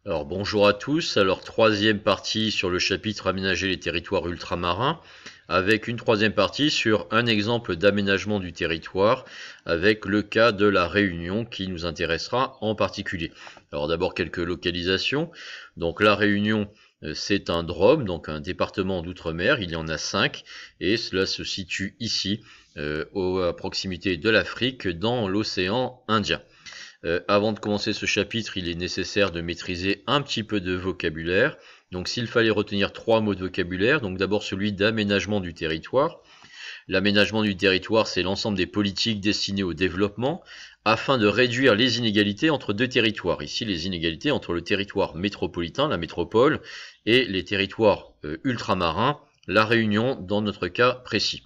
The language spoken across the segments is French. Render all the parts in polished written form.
Alors bonjour à tous, alors troisième partie sur le chapitre aménager les territoires ultramarins, avec une troisième partie sur un exemple d'aménagement du territoire, avec le cas de la Réunion qui nous intéressera en particulier. Alors d'abord quelques localisations, donc la Réunion c'est un DROM, donc un département d'outre-mer, il y en a 5, et cela se situe ici, à proximité de l'Afrique, dans l'océan Indien. Avant de commencer ce chapitre, il est nécessaire de maîtriser un petit peu de vocabulaire. Donc s'il fallait retenir 3 mots de vocabulaire, donc d'abord celui d'aménagement du territoire. L'aménagement du territoire, c'est l'ensemble des politiques destinées au développement afin de réduire les inégalités entre deux territoires. Ici, les inégalités entre le territoire métropolitain, la métropole, et les territoires ultramarins, la Réunion dans notre cas précis.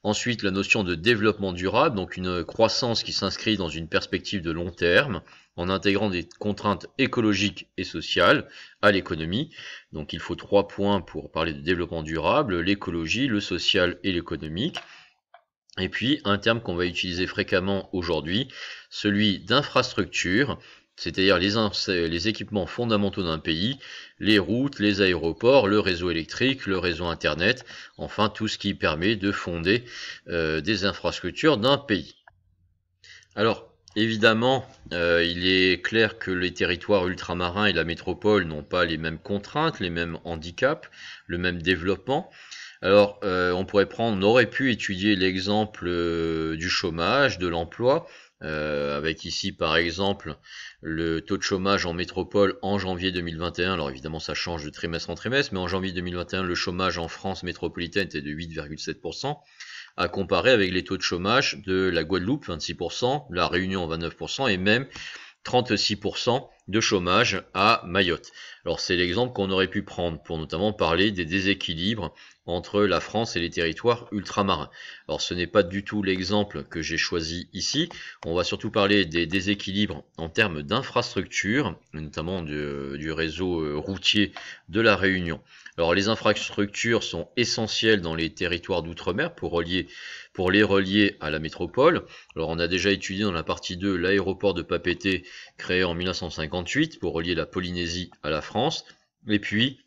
Ensuite, la notion de développement durable, donc une croissance qui s'inscrit dans une perspective de long terme, en intégrant des contraintes écologiques et sociales à l'économie. Donc il faut 3 points pour parler de développement durable, l'écologie, le social et l'économique. Et puis un terme qu'on va utiliser fréquemment aujourd'hui, celui d'infrastructure, c'est-à-dire les équipements fondamentaux d'un pays, les routes, les aéroports, le réseau électrique, le réseau Internet, enfin tout ce qui permet de fonder des infrastructures d'un pays. Alors, évidemment, il est clair que les territoires ultramarins et la métropole n'ont pas les mêmes contraintes, les mêmes handicaps, le même développement. Alors, on aurait pu étudier l'exemple du chômage, de l'emploi, avec ici par exemple le taux de chômage en métropole en janvier 2021. Alors évidemment, ça change de trimestre en trimestre, mais en janvier 2021, le chômage en France métropolitaine était de 8,7%, à comparer avec les taux de chômage de la Guadeloupe, 26%, la Réunion, 29%, et même 36% de chômage à Mayotte. Alors c'est l'exemple qu'on aurait pu prendre pour notamment parler des déséquilibres entre la France et les territoires ultramarins. Alors ce n'est pas du tout l'exemple que j'ai choisi ici, on va surtout parler des déséquilibres en termes d'infrastructures, notamment du réseau routier de la Réunion. Alors les infrastructures sont essentielles dans les territoires d'outre-mer pour les relier à la métropole. Alors on a déjà étudié dans la partie 2 l'aéroport de Papeete créé en 1958 pour relier la Polynésie à la France. Et puis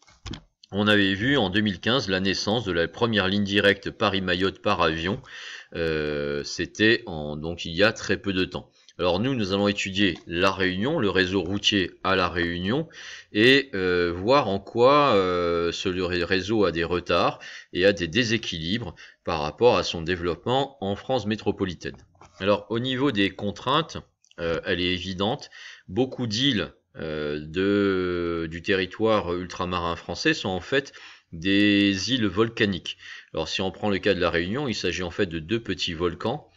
on avait vu en 2015 la naissance de la première ligne directe Paris-Mayotte par avion. C'était donc il y a très peu de temps. Alors nous allons étudier la Réunion, le réseau routier à la Réunion, et voir en quoi ce réseau a des retards et a des déséquilibres par rapport à son développement en France métropolitaine. Alors au niveau des contraintes, elle est évidente, beaucoup d'îles du territoire ultramarin français sont en fait des îles volcaniques. Alors si on prend le cas de la Réunion, il s'agit en fait de 2 petits volcans.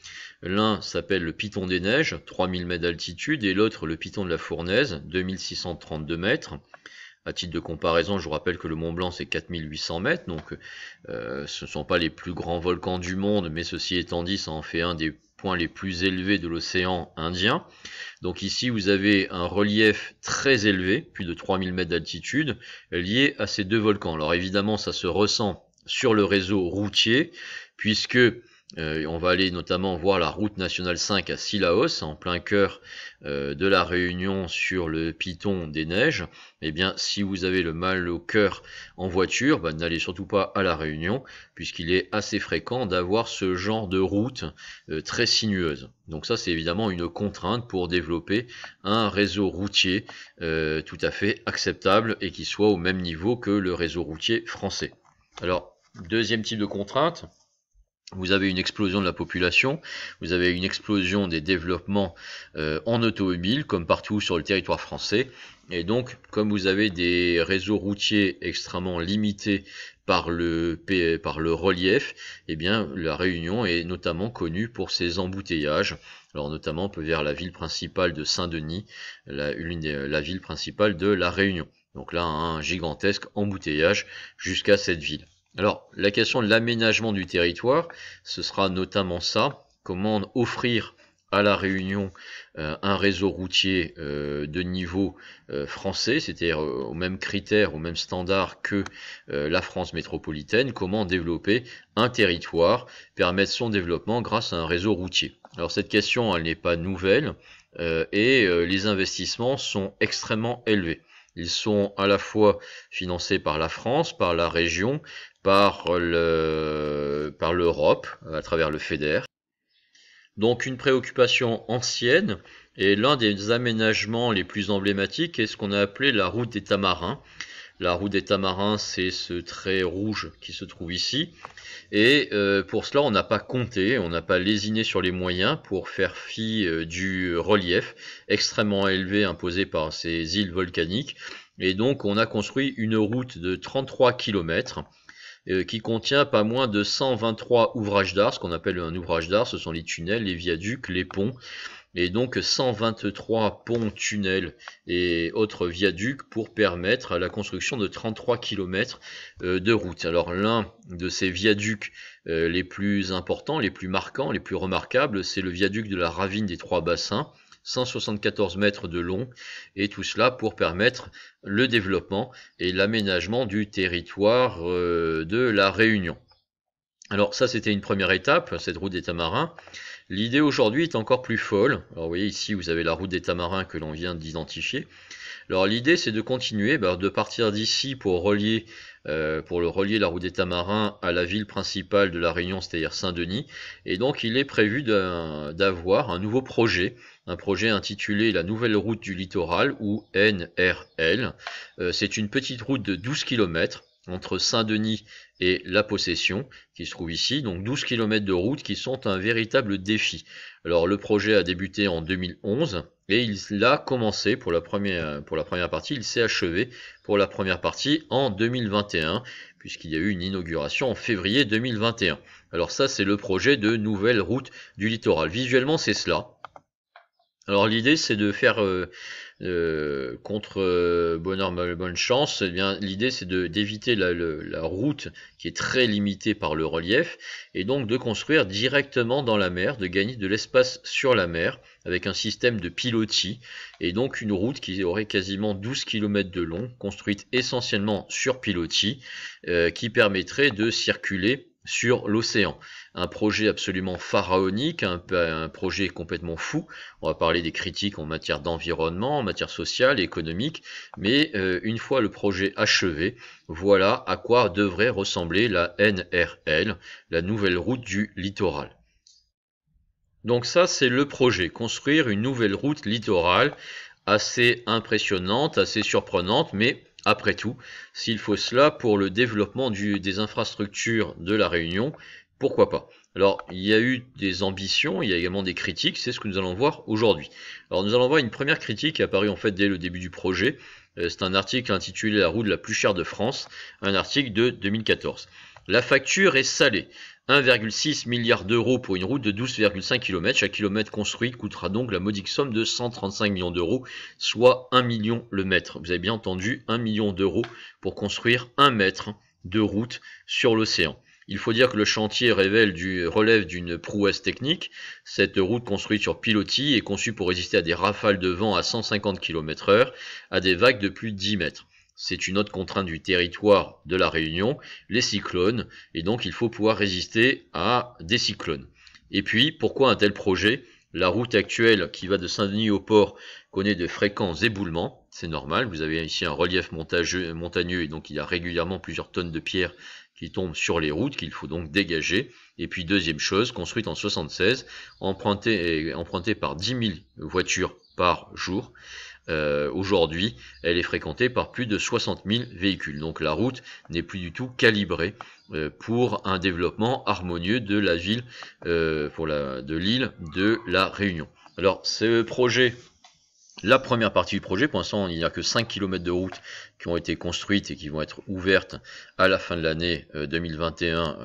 L'un s'appelle le Piton des Neiges, 3000 mètres d'altitude, et l'autre le Piton de la Fournaise, 2632 mètres. À titre de comparaison, je vous rappelle que le Mont Blanc c'est 4800 mètres, donc ce ne sont pas les plus grands volcans du monde, mais ceci étant dit, ça en fait un des points les plus élevés de l'océan Indien. Donc ici, vous avez un relief très élevé, plus de 3000 mètres d'altitude, lié à ces 2 volcans. Alors évidemment, ça se ressent sur le réseau routier, puisque on va aller notamment voir la route nationale 5 à Cilaos, en plein cœur de la Réunion sur le Piton des Neiges. Eh bien, si vous avez le mal au cœur en voiture, n'allez surtout pas à la Réunion, puisqu'il est assez fréquent d'avoir ce genre de route très sinueuse. Donc ça, c'est évidemment une contrainte pour développer un réseau routier tout à fait acceptable et qui soit au même niveau que le réseau routier français. Alors, deuxième type de contrainte, vous avez une explosion de la population, vous avez une explosion des développements en automobile, comme partout sur le territoire français, et donc comme vous avez des réseaux routiers extrêmement limités par le relief, eh bien la Réunion est notamment connue pour ses embouteillages, alors notamment vers la ville principale de Saint-Denis, la ville principale de la Réunion. Donc là, un gigantesque embouteillage jusqu'à cette ville. Alors, la question de l'aménagement du territoire, ce sera notamment ça, comment offrir à la Réunion un réseau routier de niveau français, c'est-à-dire aux mêmes critères, aux mêmes standards que la France métropolitaine, comment développer un territoire, permettre son développement grâce à un réseau routier. Alors cette question, elle n'est pas nouvelle et les investissements sont extrêmement élevés. Ils sont à la fois financés par la France, par la région, par l'Europe, à travers le FEDER. Donc une préoccupation ancienne, et l'un des aménagements les plus emblématiques est ce qu'on a appelé la route des Tamarins. La route des Tamarins, c'est ce trait rouge qui se trouve ici. Et pour cela, on n'a pas compté, on n'a pas lésiné sur les moyens pour faire fi du relief extrêmement élevé imposé par ces îles volcaniques. Et donc, on a construit une route de 33 km qui contient pas moins de 123 ouvrages d'art. Ce qu'on appelle un ouvrage d'art, ce sont les tunnels, les viaducs, les ponts. Et donc 123 ponts, tunnels et autres viaducs pour permettre la construction de 33 km de route. Alors l'un de ces viaducs les plus importants, les plus marquants, les plus remarquables, c'est le viaduc de la ravine des Trois Bassins, 174 mètres de long, et tout cela pour permettre le développement et l'aménagement du territoire de la Réunion. Alors ça, c'était une première étape, cette route des Tamarins. L'idée aujourd'hui est encore plus folle. Alors vous voyez ici, vous avez la route des Tamarins que l'on vient d'identifier. Alors l'idée, c'est de continuer, de partir d'ici pour relier la route des Tamarins à la ville principale de la Réunion, c'est-à-dire Saint-Denis. Et donc il est prévu d'avoir un nouveau projet, un projet intitulé la Nouvelle Route du Littoral, ou NRL. C'est une petite route de 12 km entre Saint-Denis et La Possession, qui se trouve ici, donc 12 km de route qui sont un véritable défi. Alors le projet a débuté en 2011, et il a commencé pour la première partie, il s'est achevé pour la première partie en 2021, puisqu'il y a eu une inauguration en février 2021. Alors ça, c'est le projet de nouvelle route du littoral. Visuellement, c'est cela. Alors l'idée, c'est de faire contre bonheur bonne chance, eh bien l'idée c'est d'éviter la route qui est très limitée par le relief, et donc de construire directement dans la mer, de gagner de l'espace sur la mer avec un système de pilotis, et donc une route qui aurait quasiment 12 km de long, construite essentiellement sur pilotis, qui permettrait de circuler sur l'océan. Un projet absolument pharaonique, un projet complètement fou. On va parler des critiques en matière d'environnement, en matière sociale, économique, mais une fois le projet achevé, voilà à quoi devrait ressembler la NRL, la nouvelle route du littoral. Donc ça, c'est le projet, construire une nouvelle route littorale assez impressionnante, assez surprenante, mais après tout, s'il faut cela pour le développement des infrastructures de la Réunion, pourquoi pas? Alors, il y a eu des ambitions, il y a également des critiques, c'est ce que nous allons voir aujourd'hui. Alors, nous allons voir une première critique qui est apparue en fait dès le début du projet. C'est un article intitulé La route la plus chère de France, un article de 2014. La facture est salée. 1,6 milliard d'euros pour une route de 12,5 km. Chaque kilomètre construit coûtera donc la modique somme de 135 millions d'euros, soit 1 million le mètre. Vous avez bien entendu, 1 million d'euros pour construire 1 mètre de route sur l'océan. Il faut dire que le chantier relève d'une prouesse technique. Cette route construite sur pilotis est conçue pour résister à des rafales de vent à 150 km/h, à des vagues de plus de 10 mètres. C'est une autre contrainte du territoire de la Réunion, les cyclones, et donc il faut pouvoir résister à des cyclones. Et puis, pourquoi un tel projet? La route actuelle qui va de Saint-Denis au port connaît de fréquents éboulements, c'est normal, vous avez ici un relief montagneux et donc il y a régulièrement plusieurs tonnes de pierres qui tombent sur les routes qu'il faut donc dégager. Et puis deuxième chose, construite en 76, empruntée par 10 000 voitures par jour. Aujourd'hui, elle est fréquentée par plus de 60 000 véhicules. Donc la route n'est plus du tout calibrée pour un développement harmonieux de la ville, de l'île de la Réunion. Alors ce projet, la première partie du projet, pour l'instant il n'y a que 5 km de route qui ont été construites et qui vont être ouvertes à la fin de l'année 2021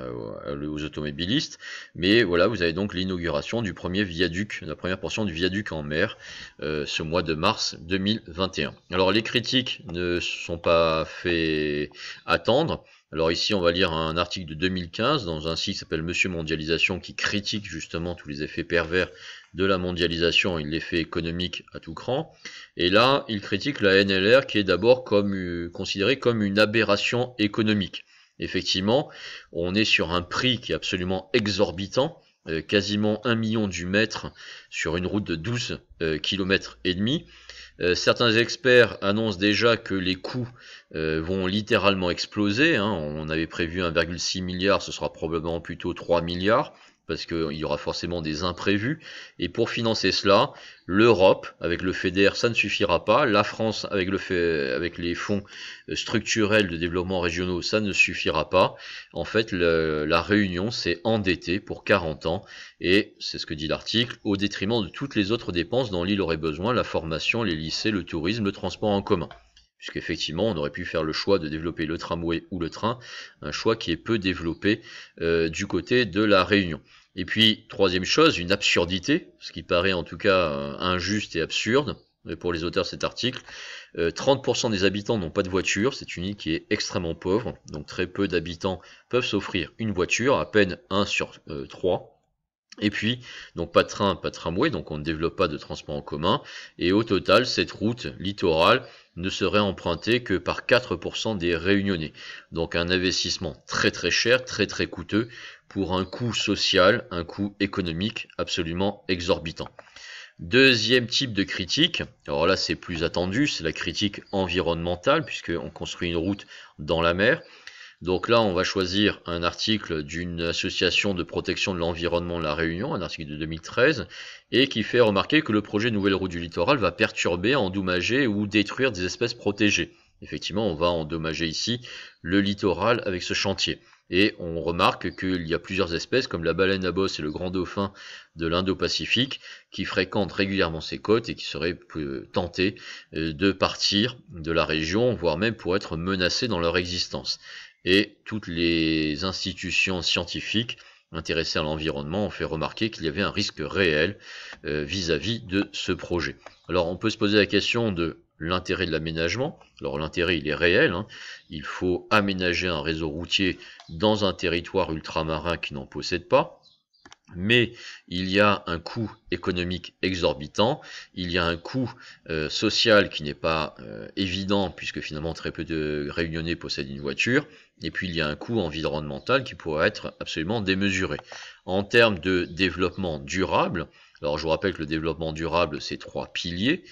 aux automobilistes. Mais voilà, vous avez donc l'inauguration du premier viaduc, la première portion du viaduc en mer, ce mois de mars 2021. Alors les critiques ne sont pas fait attendre. Alors ici, on va lire un article de 2015 dans un site qui s'appelle Monsieur Mondialisation qui critique justement tous les effets pervers de la mondialisation et l'effet économique à tout cran. Et là, il critique la NLR qui est d'abord considérée comme une aberration économique. Effectivement, on est sur un prix qui est absolument exorbitant, quasiment 1 million du mètre sur une route de 12 km et demi. Certains experts annoncent déjà que les coûts vont littéralement exploser, hein. On avait prévu 1,6 milliard, ce sera probablement plutôt 3 milliards, parce qu'il y aura forcément des imprévus. Et pour financer cela, l'Europe, avec le FEDER, ça ne suffira pas. La France, avec les fonds structurels de développement régionaux, ça ne suffira pas. En fait, la Réunion s'est endettée pour 40 ans, et c'est ce que dit l'article, au détriment de toutes les autres dépenses dont l'île aurait besoin, la formation, les lycées, le tourisme, le transport en commun. Puisqu'effectivement, on aurait pu faire le choix de développer le tramway ou le train, un choix qui est peu développé du côté de la Réunion. Et puis, troisième chose, une absurdité, ce qui paraît en tout cas injuste et absurde pour les auteurs de cet article. 30% des habitants n'ont pas de voiture, c'est une île qui est extrêmement pauvre, donc très peu d'habitants peuvent s'offrir une voiture, à peine 1 sur 3. Et puis, donc pas de train, pas de tramway, donc on ne développe pas de transport en commun. Et au total, cette route littorale ne serait empruntée que par 4% des Réunionnais. Donc un investissement très très cher, très très coûteux, pour un coût social, un coût économique absolument exorbitant. Deuxième type de critique, alors là c'est plus attendu, c'est la critique environnementale, puisqu'on construit une route dans la mer. Donc là, on va choisir un article d'une association de protection de l'environnement de la Réunion, un article de 2013, et qui fait remarquer que le projet Nouvelle Route du Littoral va perturber, endommager ou détruire des espèces protégées. Effectivement, on va endommager ici le littoral avec ce chantier. Et on remarque qu'il y a plusieurs espèces, comme la baleine à bosse et le grand dauphin de l'Indo-Pacifique, qui fréquentent régulièrement ces côtes et qui seraient tentées de partir de la région, voire même pour être menacées dans leur existence. Et toutes les institutions scientifiques intéressées à l'environnement ont fait remarquer qu'il y avait un risque réel vis-à-vis de ce projet. Alors on peut se poser la question de l'intérêt de l'aménagement. Alors l'intérêt il est réel, hein. Il faut aménager un réseau routier dans un territoire ultramarin qui n'en possède pas. Mais il y a un coût économique exorbitant, il y a un coût social qui n'est pas évident, puisque finalement très peu de Réunionnais possèdent une voiture, et puis il y a un coût environnemental qui pourrait être absolument démesuré. En termes de développement durable, alors je vous rappelle que le développement durable, c'est 3 piliers,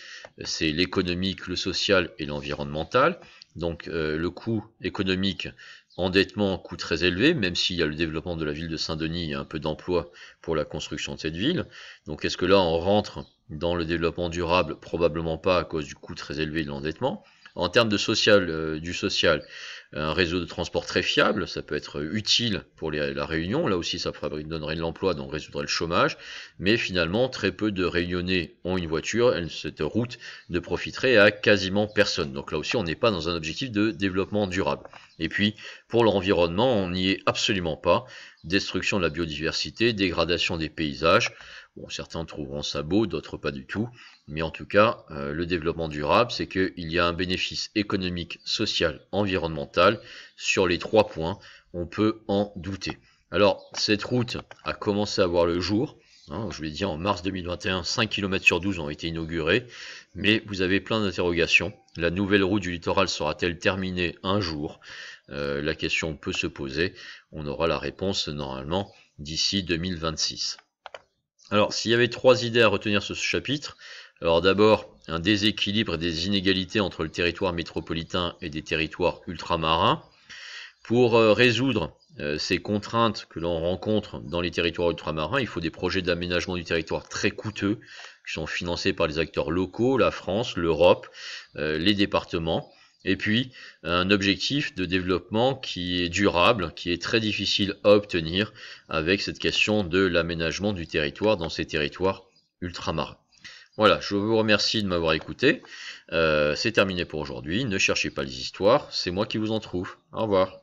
c'est l'économique, le social et l'environnemental. Donc le coût économique, endettement, coût très élevé, même s'il y a le développement de la ville de Saint-Denis et un peu d'emploi pour la construction de cette ville. Donc est-ce que là on rentre dans le développement durable? Probablement pas, à cause du coût très élevé de l'endettement. En termes de social, du social, un réseau de transport très fiable, ça peut être utile pour la Réunion, là aussi ça donnerait de l'emploi, donc résoudrait le chômage, mais finalement très peu de Réunionnais ont une voiture, cette route ne profiterait à quasiment personne, donc là aussi on n'est pas dans un objectif de développement durable. Et puis pour l'environnement, on n'y est absolument pas, destruction de la biodiversité, dégradation des paysages. Bon, certains trouveront ça beau, d'autres pas du tout. Mais en tout cas, le développement durable, c'est qu'il y a un bénéfice économique, social, environnemental. Sur les 3 points, on peut en douter. Alors, cette route a commencé à voir le jour. Hein, je vous l'ai dit, en mars 2021, 5 km sur 12 ont été inaugurés. Mais vous avez plein d'interrogations. La nouvelle route du littoral sera-t-elle terminée un jour? La question peut se poser. On aura la réponse normalement d'ici 2026. Alors, s'il y avait 3 idées à retenir sur ce chapitre, alors d'abord, un déséquilibre et des inégalités entre le territoire métropolitain et des territoires ultramarins. Pour résoudre ces contraintes que l'on rencontre dans les territoires ultramarins, il faut des projets d'aménagement du territoire très coûteux, qui sont financés par les acteurs locaux, la France, l'Europe, les départements. Et puis, un objectif de développement qui est durable, qui est très difficile à obtenir avec cette question de l'aménagement du territoire dans ces territoires ultramarins. Voilà, je vous remercie de m'avoir écouté. C'est terminé pour aujourd'hui. Ne cherchez pas les histoires, c'est moi qui vous en trouve. Au revoir.